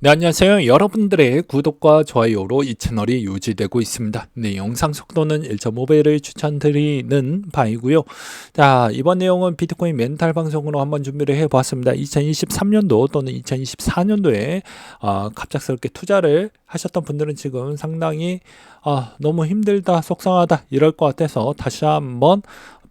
네, 안녕하세요. 여러분들의 구독과 좋아요로 이 채널이 유지되고 있습니다. 네, 영상 속도는 1.5배를 추천드리는 바이고요. 자, 이번 내용은 비트코인 멘탈 방송으로 한번 준비를 해보았습니다. 2023년도 또는 2024년도에 갑작스럽게 투자를 하셨던 분들은 지금 상당히 너무 힘들다, 속상하다 이럴 것 같아서 다시 한번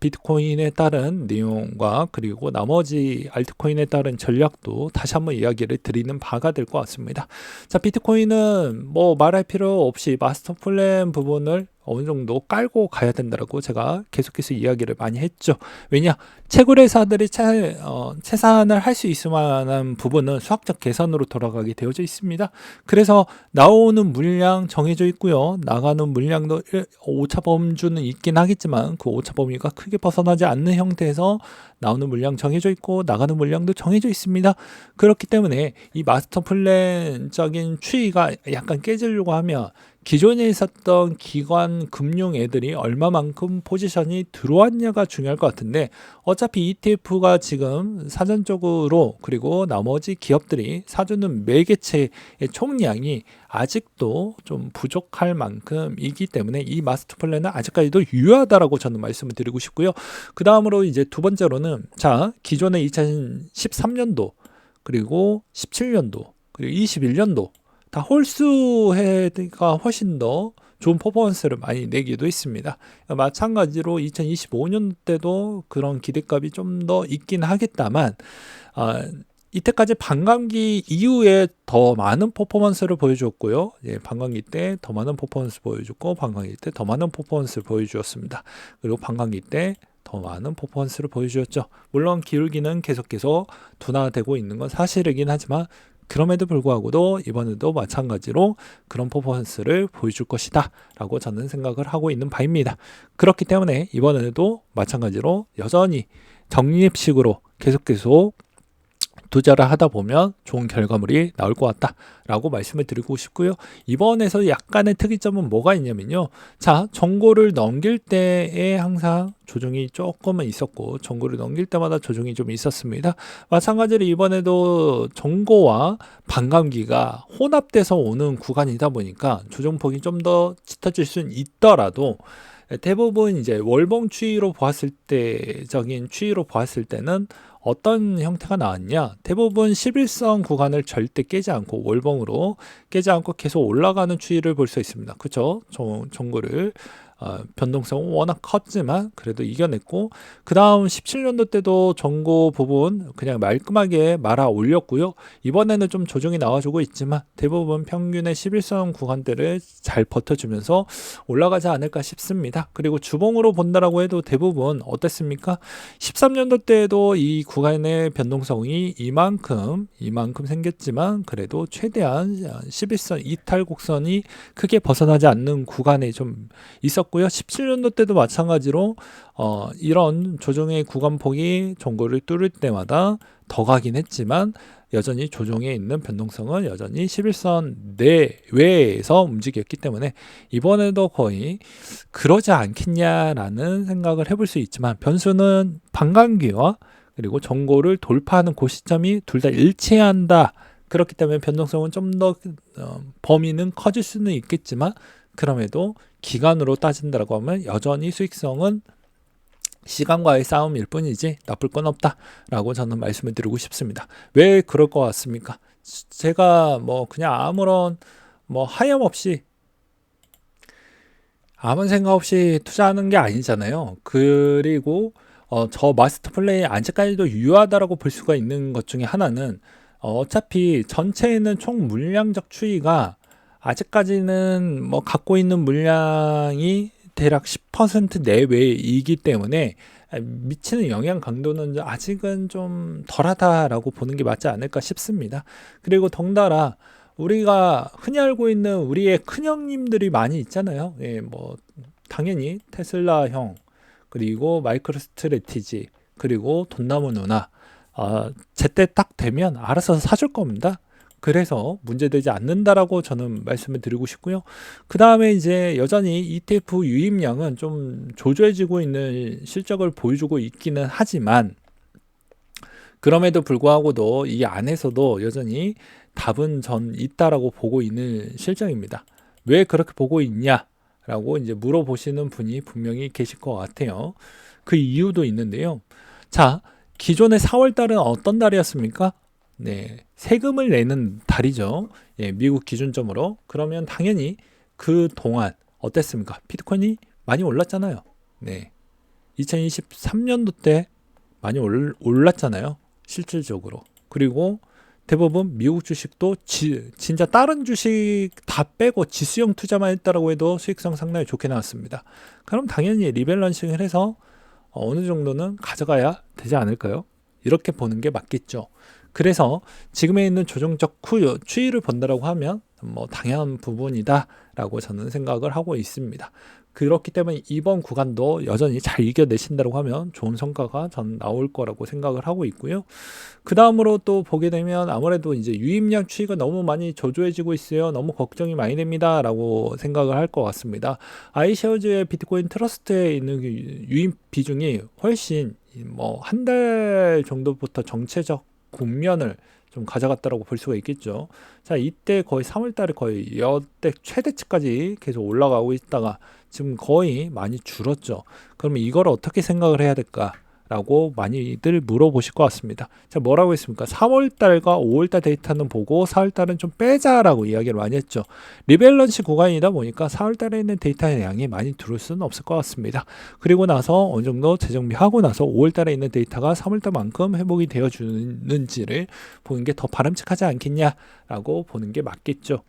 비트코인에 따른 내용과 그리고 나머지 알트코인에 따른 전략도 다시 한번 이야기를 드리는 바가 될 것 같습니다. 자, 비트코인은 뭐 말할 필요 없이 마스터 플랜 부분을 어느 정도 깔고 가야 된다고 제가 계속해서 이야기를 많이 했죠. 왜냐? 채굴회사들이 채산을 할 수 있을 만한 부분은 수학적 계산으로 돌아가게 되어져 있습니다. 그래서 나오는 물량 정해져 있고요. 나가는 물량도 오차 범주는 있긴 하겠지만 그 오차 범위가 크게 벗어나지 않는 형태에서 나오는 물량 정해져 있고 나가는 물량도 정해져 있습니다. 그렇기 때문에 이 마스터 플랜적인 추이가 약간 깨지려고 하면 기존에 있었던 기관 금융 애들이 얼마만큼 포지션이 들어왔냐가 중요할 것 같은데, 어차피 ETF가 지금 사전적으로 그리고 나머지 기업들이 사주는 매개체의 총량이 아직도 좀 부족할 만큼이기 때문에 이 마스터 플랜은 아직까지도 유효하다라고 저는 말씀을 드리고 싶고요. 그 다음으로 이제 두 번째로는, 자, 기존의 2013년도 그리고 17년도 그리고 21년도 다 홀수해가 훨씬 더 좋은 퍼포먼스를 많이 내기도 했습니다. 마찬가지로 2025년 때도 그런 기대값이 좀 더 있긴 하겠다만, 이때까지 반감기 이후에 더 많은 퍼포먼스를 보여줬고요. 예, 반감기 때 더 많은 퍼포먼스 보여줬고, 반감기 때 더 많은 퍼포먼스를 보여주었습니다. 그리고 반감기 때 더 많은 퍼포먼스를 보여주었죠. 물론 기울기는 계속해서 둔화되고 있는 건 사실이긴 하지만, 그럼에도 불구하고도 이번에도 마찬가지로 그런 퍼포먼스를 보여줄 것이다 라고 저는 생각을 하고 있는 바입니다. 그렇기 때문에 이번에도 마찬가지로 여전히 적립식으로 계속 투자를 하다 보면 좋은 결과물이 나올 것 같다라고 말씀을 드리고 싶고요. 이번에서 약간의 특이점은 뭐가 있냐면요. 자, 정고를 넘길 때에 항상 조정이 조금은 있었고 정고를 넘길 때마다 조정이 좀 있었습니다. 마찬가지로 이번에도 정고와 반감기가 혼합돼서 오는 구간이다 보니까 조정폭이 좀 더 짙어질 수는 있더라도 대부분 이제 월봉 추이로 보았을 때적인 추이로 보았을 때는 어떤 형태가 나왔냐? 대부분 11선 구간을 절대 깨지 않고 월봉으로 깨지 않고 계속 올라가는 추이를 볼 수 있습니다. 그렇죠? 정고를 변동성은 워낙 컸지만 그래도 이겨냈고, 그 다음 17년도 때도 정고 부분 그냥 말끔하게 말아 올렸고요. 이번에는 좀 조정이 나와주고 있지만 대부분 평균의 11선 구간대를 잘 버텨주면서 올라가지 않을까 싶습니다. 그리고 주봉으로 본다라고 해도 대부분 어땠습니까? 13년도 때에도 이 구간의 변동성이 이만큼 생겼지만 그래도 최대한 11선 이탈 곡선이 크게 벗어나지 않는 구간에 좀 있었고요. 17년도 때도 마찬가지로 이런 조정의 구간폭이 정고를 뚫을 때마다 더 가긴 했지만 여전히 조정에 있는 변동성은 여전히 11선 내외에서 움직였기 때문에 이번에도 거의 그러지 않겠냐라는 생각을 해볼 수 있지만, 변수는 반감기와 그리고 정고를 돌파하는 그 시점이 둘 다 일치한다. 그렇기 때문에 변동성은 좀 더 범위는 커질 수는 있겠지만, 그럼에도 기간으로 따진다고 하면 여전히 수익성은 시간과의 싸움일 뿐이지 나쁠 건 없다라고 저는 말씀을 드리고 싶습니다. 왜 그럴 것 같습니까? 제가 뭐 그냥 아무런 하염없이 아무 생각 없이 투자하는 게 아니잖아요. 그리고 저 마스터 플레이 아직까지도 유효하다라고 볼 수가 있는 것 중에 하나는, 어차피 전체에 있는 총 물량적 추이가 아직까지는 갖고 있는 물량이 대략 10% 내외이기 때문에 미치는 영향 강도는 아직은 좀 덜하다라고 보는 게 맞지 않을까 싶습니다. 그리고 덩달아 우리가 흔히 알고 있는 우리의 큰형님들이 많이 있잖아요. 예, 당연히 테슬라 형, 그리고 마이크로 스트래티지, 그리고 돈나무 누나, 제때 딱 되면 알아서 사줄 겁니다. 그래서 문제되지 않는다라고 저는 말씀을 드리고 싶고요. 그 다음에 이제 여전히 ETF 유입량은 좀 조조해지고 있는 실적을 보여주고 있기는 하지만, 그럼에도 불구하고도 이 안에서도 여전히 답은 전 있다라고 보고 있는 실정입니다. 왜 그렇게 보고 있냐라고 이제 물어보시는 분이 분명히 계실 것 같아요. 그 이유도 있는데요. 자, 기존의 4월 달은 어떤 달이었습니까? 네, 세금을 내는 달이죠. 예, 미국 기준점으로. 그러면 당연히 그 동안 어땠습니까? 비트코인이 많이 올랐잖아요. 네, 2023년도 때 많이 올랐잖아요. 실질적으로. 그리고 대부분 미국 주식도 진짜 다른 주식 다 빼고 지수형 투자만 했다라고 해도 수익성 상당히 좋게 나왔습니다. 그럼 당연히 리밸런싱을 해서 어느 정도는 가져가야 되지 않을까요? 이렇게 보는 게 맞겠죠. 그래서 지금에 있는 조정적 추이를 본다라고 하면 뭐 당연한 부분이다라고 저는 생각을 하고 있습니다. 그렇기 때문에 이번 구간도 여전히 잘 이겨내신다고 하면 좋은 성과가 전 나올 거라고 생각을 하고 있고요. 그 다음으로 또 보게 되면 아무래도 이제 유입량 추이가 너무 많이 저조해지고 있어요. 너무 걱정이 많이 됩니다. 라고 생각을 할 것 같습니다. 아이쉐어즈의 비트코인 트러스트에 있는 유입 비중이 훨씬 뭐 한 달 정도부터 정체적 국면을 좀 가져갔다라고 볼 수가 있겠죠. 자, 이때 거의 3월 달에 거의 역대 최대치까지 계속 올라가고 있다가 지금 거의 많이 줄었죠. 그러면 이걸 어떻게 생각을 해야 될까? 라고 많이들 물어보실 것 같습니다. 자, 뭐라고 했습니까? 3월달과 5월달 데이터는 보고 4월달은 좀 빼자라고 이야기를 많이 했죠. 리밸런시 구간이다 보니까 4월달에 있는 데이터의 양이 많이 들어올 수는 없을 것 같습니다. 그리고 나서 어느 정도 재정비하고 나서 5월달에 있는 데이터가 3월달만큼 회복이 되어주는지를 보는 게 더 바람직하지 않겠냐라고 보는 게 맞겠죠.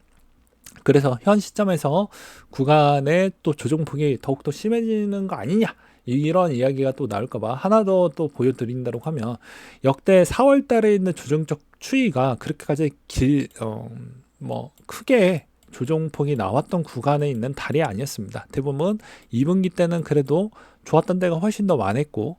그래서 현 시점에서 구간의 또 조정폭이 더욱더 심해지는 거 아니냐, 이런 이야기가 또 나올까봐 하나 더 또 보여드린다고 하면, 역대 4월 달에 있는 조정적 추이가 그렇게까지 크게 조정폭이 나왔던 구간에 있는 달이 아니었습니다. 대부분 2분기 때는 그래도 좋았던 데가 훨씬 더 많았고,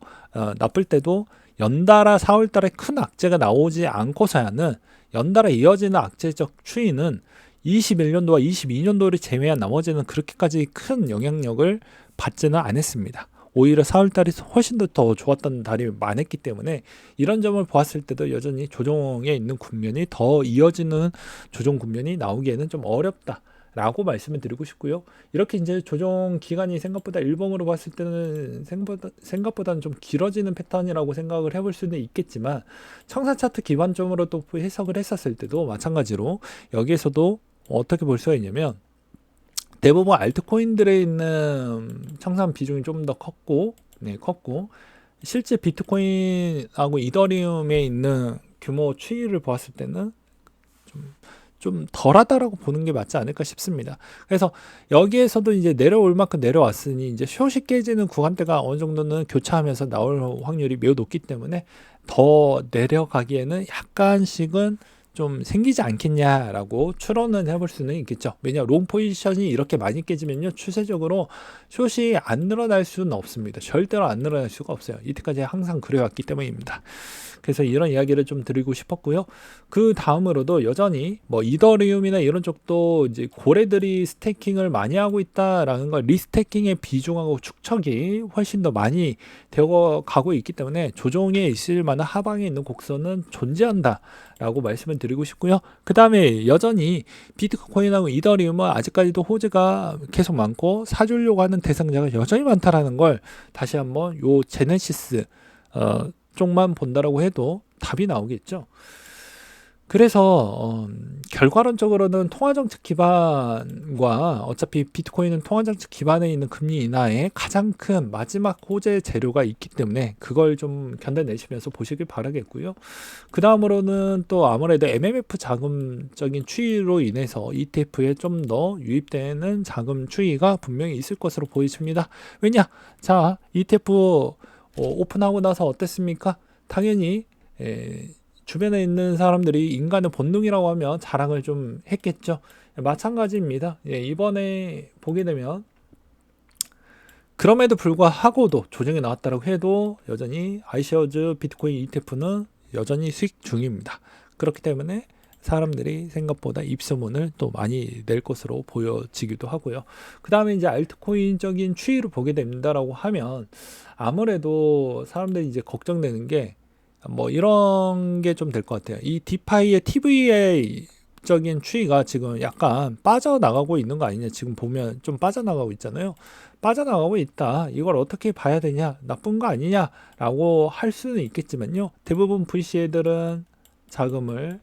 나쁠 때도 연달아 4월 달에 큰 악재가 나오지 않고서야는 연달아 이어지는 악재적 추이는 21년도와 22년도를 제외한 나머지는 그렇게까지 큰 영향력을 받지는 않았습니다. 오히려 4월달이 훨씬 더 좋았던 달이 많았기 때문에 이런 점을 보았을 때도 여전히 조정에 있는 국면이 더 이어지는 조정 국면이 나오기에는 좀 어렵다 라고 말씀을 드리고 싶고요. 이렇게 이제 조정 기간이 생각보다 일봉으로 봤을 때는 생각보다는 좀 길어지는 패턴이라고 생각을 해볼 수는 있겠지만, 청산 차트 기반점으로 또 해석을 했었을 때도 마찬가지로 여기에서도 어떻게 볼 수가 있냐면, 대부분 알트코인들에 있는 청산 비중이 좀 더 컸고, 실제 비트코인하고 이더리움에 있는 규모 추이를 보았을 때는 좀 덜하다라고 보는 게 맞지 않을까 싶습니다. 그래서 여기에서도 이제 내려올 만큼 내려왔으니 이제 숏이 깨지는 구간대가 어느 정도는 교차하면서 나올 확률이 매우 높기 때문에 더 내려가기에는 약간씩은 좀 생기지 않겠냐라고 추론은 해볼 수는 있겠죠. 왜냐, 롱 포지션이 이렇게 많이 깨지면요, 추세적으로 숏이 안 늘어날 수는 없습니다. 절대로 안 늘어날 수가 없어요. 이때까지 항상 그래왔기 때문입니다. 그래서 이런 이야기를 좀 드리고 싶었고요. 그 다음으로도 여전히 뭐 이더리움이나 이런 쪽도 이제 고래들이 스테이킹을 많이 하고 있다라는 걸, 리스테이킹의 비중하고 축척이 훨씬 더 많이 되어 가고 있기 때문에 조정에 있을 만한 하방에 있는 곡선은 존재한다라고 말씀을 드리고 싶고요. 그 다음에 여전히 비트코인하고 이더리움은 아직까지도 호재가 계속 많고 사주려고 하는 대상자가 여전히 많다라는 걸 다시 한번 요 제네시스 쪽만 본다라고 해도 답이 나오겠죠. 그래서 결과론적으로는 통화정책 기반과, 어차피 비트코인은 통화정책 기반에 있는 금리 인하의 가장 큰 마지막 호재 재료가 있기 때문에 그걸 좀 견뎌내시면서 보시길 바라겠고요. 그 다음으로는 또 아무래도 MMF 자금적인 추이로 인해서 ETF에 좀 더 유입되는 자금 추이가 분명히 있을 것으로 보여집니다. 왜냐? 자, ETF 오픈하고 나서 어땠습니까? 당연히 주변에 있는 사람들이 인간의 본능이라고 하면 자랑을 좀 했겠죠. 마찬가지입니다. 이번에 보게 되면 그럼에도 불구하고도 조정이 나왔다고 해도 여전히 아이쉐어즈 비트코인 ETF는 여전히 수익 중입니다. 그렇기 때문에 사람들이 생각보다 입소문을 또 많이 낼 것으로 보여지기도 하고요. 그 다음에 이제 알트코인적인 추이를 보게 된다라고 하면 아무래도 사람들이 이제 걱정되는 게 뭐 이런 게 좀 될 것 같아요. 이 디파이의 TVA 법적인 추이가 지금 약간 빠져나가고 있는 거 아니냐. 지금 보면 좀 빠져나가고 있잖아요. 빠져나가고 있다. 이걸 어떻게 봐야 되냐? 나쁜 거 아니냐라고 할 수는 있겠지만요. 대부분 VC들은 자금을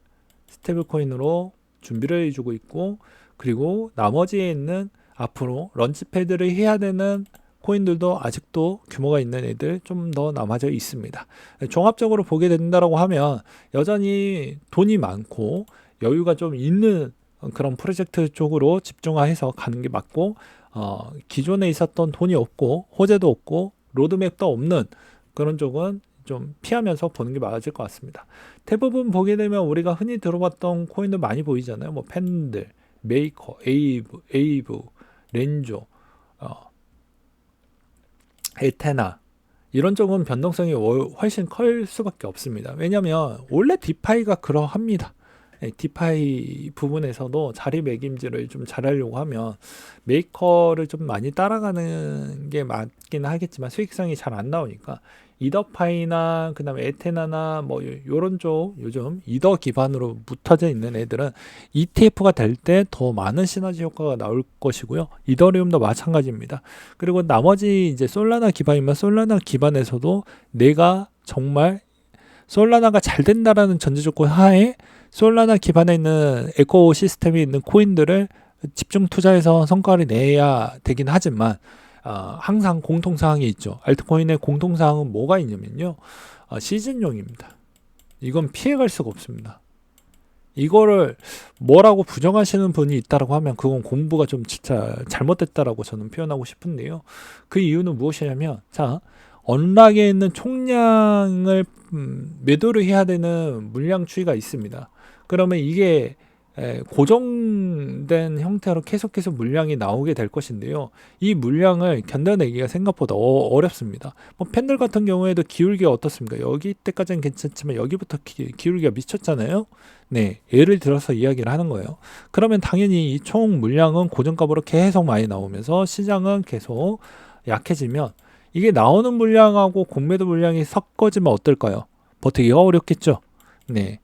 스테이블 코인으로 준비를 해주고 있고, 그리고 나머지에 있는 앞으로 런치패드를 해야 되는 코인들도 아직도 규모가 있는 애들 좀 더 남아져 있습니다. 종합적으로 보게 된다고 하면 여전히 돈이 많고 여유가 좀 있는 그런 프로젝트 쪽으로 집중해서 가는 게 맞고, 기존에 있었던 돈이 없고 호재도 없고 로드맵도 없는 그런 쪽은 좀 피하면서 보는 게 맞을 것 같습니다. 대부분 보게 되면 우리가 흔히 들어봤던 코인들 많이 보이잖아요. 뭐 팬들, 메이커, 에이브, 렌조, 에테나, 이런 쪽은 변동성이 훨씬 클 수밖에 없습니다. 왜냐하면 원래 디파이가 그러합니다. 디파이 부분에서도 자리매김질을 좀 잘하려고 하면 메이커를 좀 많이 따라가는 게 맞긴 하겠지만 수익성이 잘 안 나오니까 이더파이나 그다음에 에테나나 뭐 요런 쪽 요즘 이더 기반으로 붙어져 있는 애들은 ETF가 될 때 더 많은 시너지 효과가 나올 것이고요. 이더리움도 마찬가지입니다. 그리고 나머지 이제 솔라나 기반이면 솔라나 기반에서도 내가 정말 솔라나가 잘 된다라는 전제 조건 하에 솔라나 기반에 있는 에코시스템이 있는 코인들을 집중 투자해서 성과를 내야 되긴 하지만 항상 공통사항이 있죠. 알트코인의 공통사항은 뭐가 있냐면요. 시즌용입니다. 이건 피해갈 수가 없습니다. 이거를 뭐라고 부정하시는 분이 있다고 하면 그건 공부가 좀 진짜 잘못됐다라고 저는 표현하고 싶은데요. 그 이유는 무엇이냐면, 자, 언락에 있는 총량을 매도를 해야 되는 물량 추이가 있습니다. 그러면 이게 고정된 형태로 계속해서 물량이 나오게 될 것인데요. 이 물량을 견뎌내기가 생각보다 어렵습니다. 뭐 팬들 같은 경우에도 기울기가 어떻습니까? 여기 때까지는 괜찮지만 여기부터 기울기가 미쳤잖아요. 네, 예를 들어서 이야기를 하는 거예요. 그러면 당연히 이 총 물량은 고정값으로 계속 많이 나오면서 시장은 계속 약해지면 이게 나오는 물량하고 공매도 물량이 섞어지면 어떨까요? 버티기가 어렵겠죠. 네,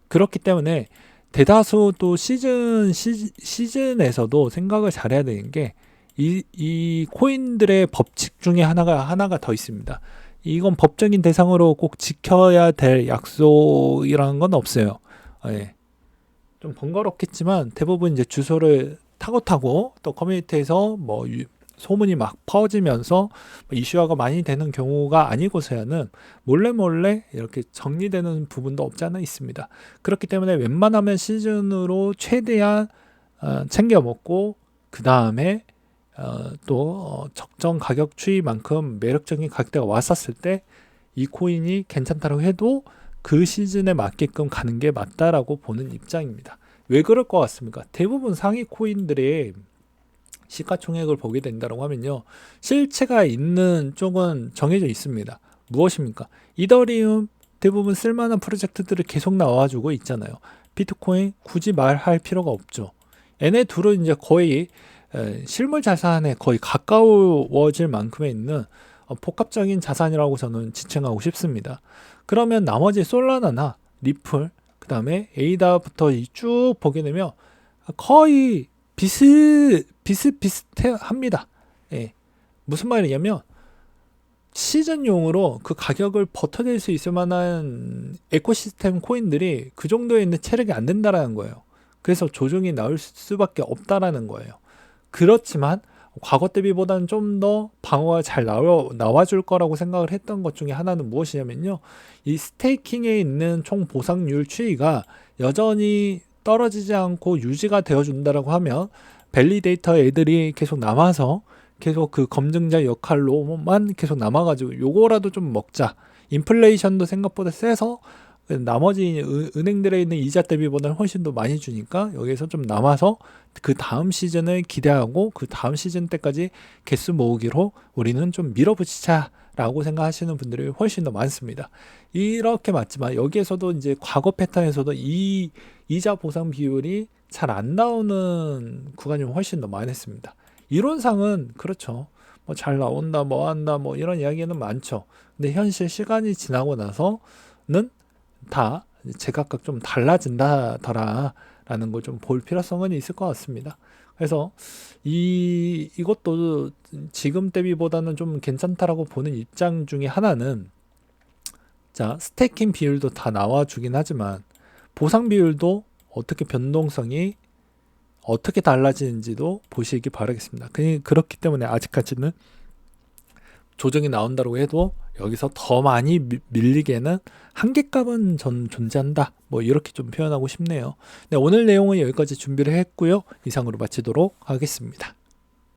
그렇기 때문에 대다수 또 시즌에서도 생각을 잘해야 되는 게 이 코인들의 법칙 중에 하나가 더 있습니다. 이건 법적인 대상으로 꼭 지켜야 될 약속이라는 건 없어요. 예. 좀 번거롭겠지만 대부분 이제 주소를 타고 또 커뮤니티에서 뭐 소문이 막 퍼지면서 이슈화가 많이 되는 경우가 아니고서야는 몰래 이렇게 정리되는 부분도 없지 않아 있습니다. 그렇기 때문에 웬만하면 시즌으로 최대한 챙겨 먹고 그 다음에 또 적정 가격 추이만큼 매력적인 가격대가 왔었을 때 이 코인이 괜찮다고 해도 그 시즌에 맞게끔 가는 게 맞다라고 보는 입장입니다. 왜 그럴 것 같습니까? 대부분 상위 코인들의 시가총액을 보게 된다고 하면요, 실체가 있는 쪽은 정해져 있습니다. 무엇입니까? 이더리움 대부분 쓸만한 프로젝트들을 계속 나와주고 있잖아요. 비트코인 굳이 말할 필요가 없죠. 얘네 둘은 이제 거의 실물 자산에 거의 가까워질 만큼에 있는 복합적인 자산이라고 저는 지칭하고 싶습니다. 그러면 나머지 솔라나나 리플, 그 다음에 에이다부터 쭉 보게 되면 거의 비슷비슷합니다. 예. 무슨 말이냐면 시즌용으로 그 가격을 버텨낼 수 있을 만한 에코시스템 코인들이 그 정도에 있는 체력이 안 된다라는 거예요. 그래서 조정이 나올 수밖에 없다라는 거예요. 그렇지만 과거 대비보다는 좀 더 방어가 잘 나와줄 거라고 생각을 했던 것 중에 하나는 무엇이냐면요, 이 스테이킹에 있는 총 보상률 추이가 여전히 떨어지지 않고 유지가 되어준다라고 하면 밸리데이터 애들이 계속 남아서 계속 그 검증자 역할로만 계속 남아가지고 요거라도 좀 먹자. 인플레이션도 생각보다 세서 나머지 은행들에 있는 이자 대비보다는 훨씬 더 많이 주니까 여기서 좀 남아서 그 다음 시즌을 기대하고 그 다음 시즌 때까지 개수 모으기로 우리는 좀 밀어붙이자 라고 생각하시는 분들이 훨씬 더 많습니다. 이렇게 맞지만 여기에서도 이제 과거 패턴에서도 이 이자 보상 비율이 잘 안 나오는 구간이 훨씬 더 많았습니다. 이론상은 그렇죠. 뭐 잘 나온다, 뭐 한다, 뭐 이런 이야기는 많죠. 근데 현실 시간이 지나고 나서는 다 제각각 좀 달라진다더라 라는 걸 좀 볼 필요성은 있을 것 같습니다. 그래서 이것도 지금 대비보다는 좀 괜찮다라고 보는 입장 중에 하나는, 자, 스테이킹 비율도 다 나와주긴 하지만 보상 비율도 어떻게 변동성이 어떻게 달라지는지도 보시기 바라겠습니다. 그렇기 때문에 아직까지는 조정이 나온다고 해도 여기서 더 많이 밀리기에는 한계값은 존재한다, 뭐 이렇게 좀 표현하고 싶네요. 네, 오늘 내용은 여기까지 준비를 했고요. 이상으로 마치도록 하겠습니다.